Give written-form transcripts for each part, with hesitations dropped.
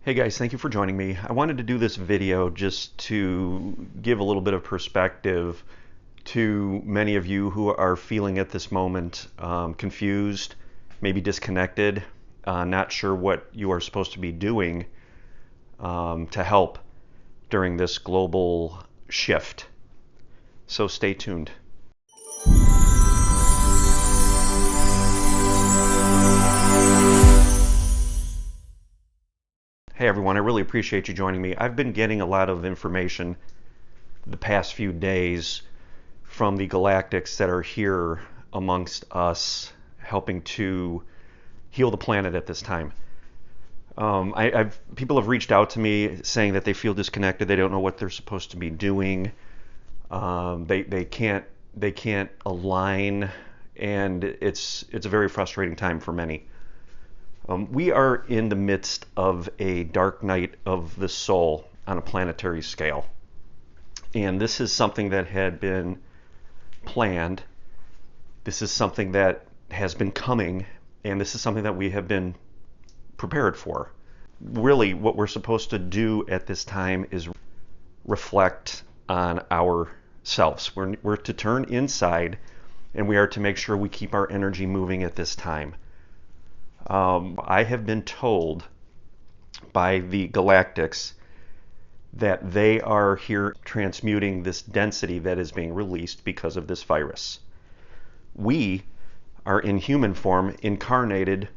Hey guys, thank you for joining me. I wanted to do this video just to give a little bit of perspective to many of you who are feeling at this moment confused, maybe disconnected, not sure what you are supposed to be doing to help during this global shift. So stay tuned. Hey everyone, I really appreciate you joining me. I've been getting a lot of information the past few days from the galactics that are here amongst us, helping to heal the planet at this time. People have reached out to me saying that they feel disconnected. They don't know what they're supposed to be doing. They can't align, and it's a very frustrating time for many. We are in the midst of a dark night of the soul on a planetary scale. And this is something that had been planned. This is something that has been coming, and this is something that we have been prepared for. Really, what we're supposed to do at this time is reflect on ourselves. We're to turn inside, and we are to make sure we keep our energy moving at this time. I have been told by the galactics that they are here transmuting this density that is being released because of this virus. We are in human form incarnated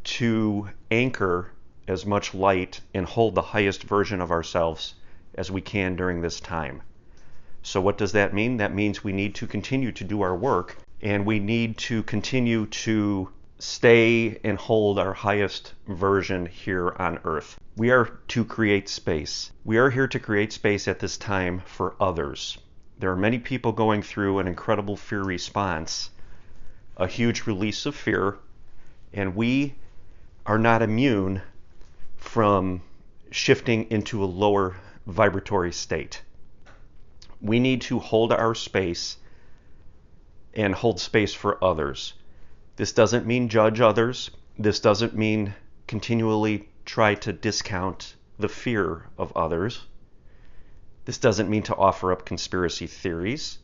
to anchor as much light and hold the highest version of ourselves as we can during this time. So what does that mean? That means we need to continue to do our work, and we need to continue to stay and hold our highest version here on Earth. We are to create space. We are here to create space at this time for others. There are many people going through an incredible fear response, a huge release of fear, and we are not immune from shifting into a lower vibratory state. We need to hold our space and hold space for others. This doesn't mean judge others. This doesn't mean continually try to discount the fear of others. This doesn't mean to offer up conspiracy theories.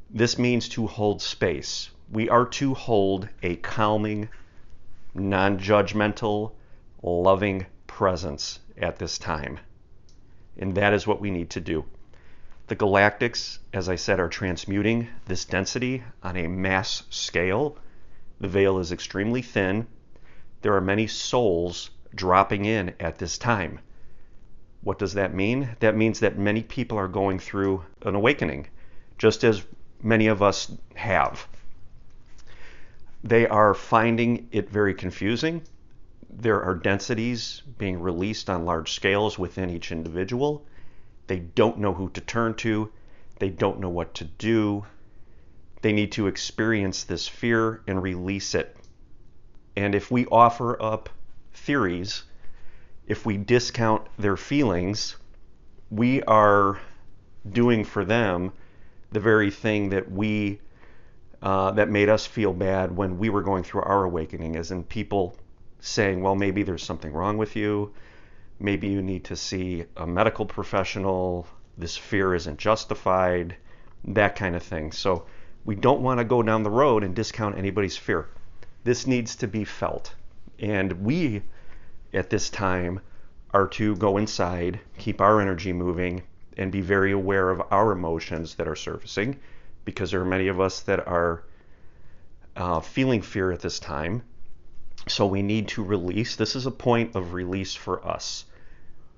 This means to hold space. We are to hold a calming, non-judgmental, loving presence at this time. And that is what we need to do. The galactics, as I said, are transmuting this density on a mass scale. The veil is extremely thin. There are many souls dropping in at this time. What does that mean? That means that many people are going through an awakening, just as many of us have. They are finding it very confusing. There are densities being released on large scales within each individual. They don't know who to turn to. They don't know what to do. They need to experience this fear and release it. And if we offer up theories, if we discount their feelings, we are doing for them the very thing that that made us feel bad when we were going through our awakening, as in people saying, well, maybe there's something wrong with you. Maybe you need to see a medical professional. This fear isn't justified, that kind of thing. So we don't want to go down the road and discount anybody's fear. This needs to be felt. And we, at this time, are to go inside, keep our energy moving, and be very aware of our emotions that are surfacing, because there are many of us that are feeling fear at this time. So we need to release. This is a point of release for us.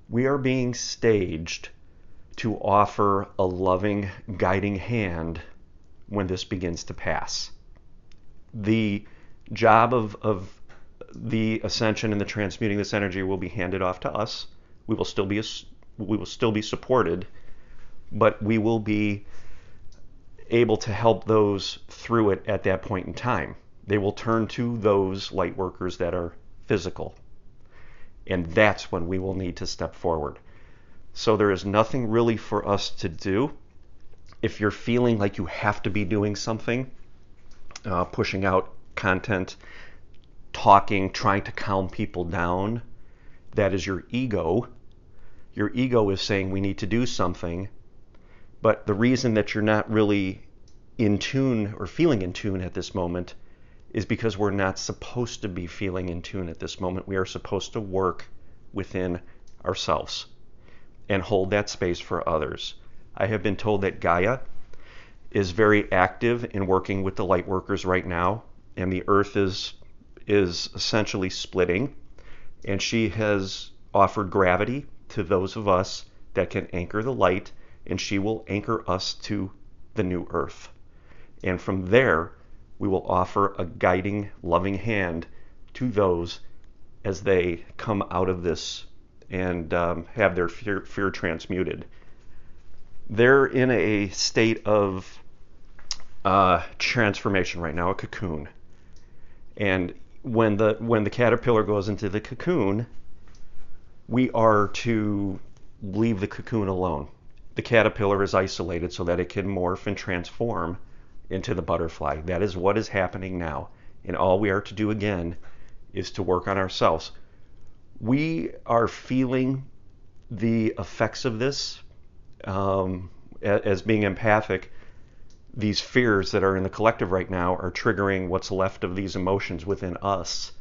We are being staged to offer a loving, guiding hand when this begins to pass. The job of the ascension and the transmuting this energy will be handed off to us. We will still be supported, but we will be able to help those through it at that point in time. They will turn to those light workers that are physical, and that's when we will need to step forward. So there is nothing really for us to do. If you're feeling like you have to be doing something, pushing out content, talking, trying to calm people down, That is your ego. Your ego is saying we need to do something, but the reason that you're not really in tune or feeling in tune at this moment is because we're not supposed to be feeling in tune at this moment. We are supposed to work within ourselves and hold that space for others. I have been told that Gaia is very active in working with the Lightworkers right now, and the earth is essentially splitting, and she has offered gravity to those of us that can anchor the light, and she will anchor us to the new earth. And from there, we will offer a guiding, loving hand to those as they come out of this and have their fear transmuted. They're in a state of transformation right now, a cocoon. And when the caterpillar goes into the cocoon, we are to leave the cocoon alone. The caterpillar is isolated so that it can morph and transform into the butterfly. That is what is happening now. And all we are to do again is to work on ourselves. We are feeling the effects of this as being empathic. These fears that are in the collective right now are triggering what's left of these emotions within us.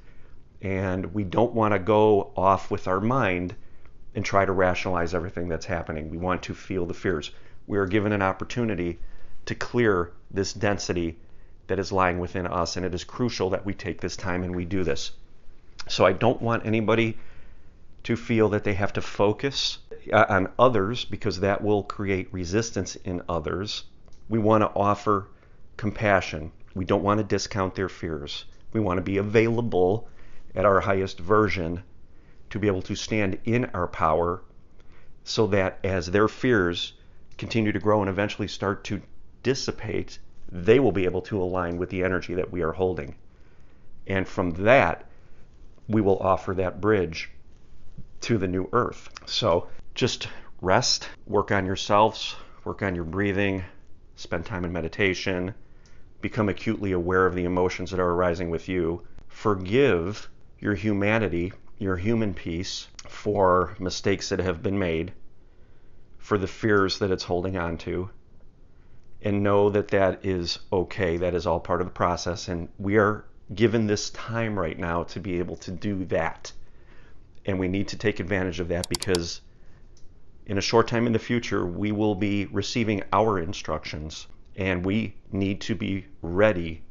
And we don't want to go off with our mind and try to rationalize everything that's happening. We want to feel the fears. We are given an opportunity to clear this density that is lying within us, and it is crucial that we take this time and we do this. So I don't want anybody to feel that they have to focus on others, because that will create resistance in others. We want to offer compassion. We don't want to discount their fears. We want to be available at our highest version to be able to stand in our power, so that as their fears continue to grow and eventually start to dissipate, they will be able to align with the energy that we are holding. And from that, we will offer that bridge to the new earth. So just rest, work on yourselves, work on your breathing, spend time in meditation, become acutely aware of the emotions that are arising with you. Forgive your humanity, your human piece, for mistakes that have been made, for the fears that it's holding on to, and know that that is okay. That is all part of the process, and we are given this time right now to be able to do that. And we need to take advantage of that, because in a short time in the future, we will be receiving our instructions, and we need to be ready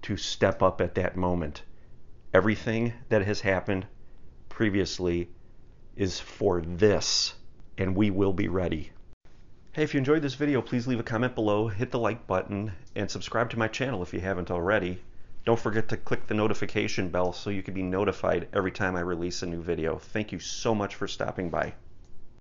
to step up at that moment. Everything that has happened previously is for this, and we will be ready. Hey, if you enjoyed this video, please leave a comment below, hit the like button, and subscribe to my channel if you haven't already. Don't forget to click the notification bell so you can be notified every time I release a new video. Thank you so much for stopping by.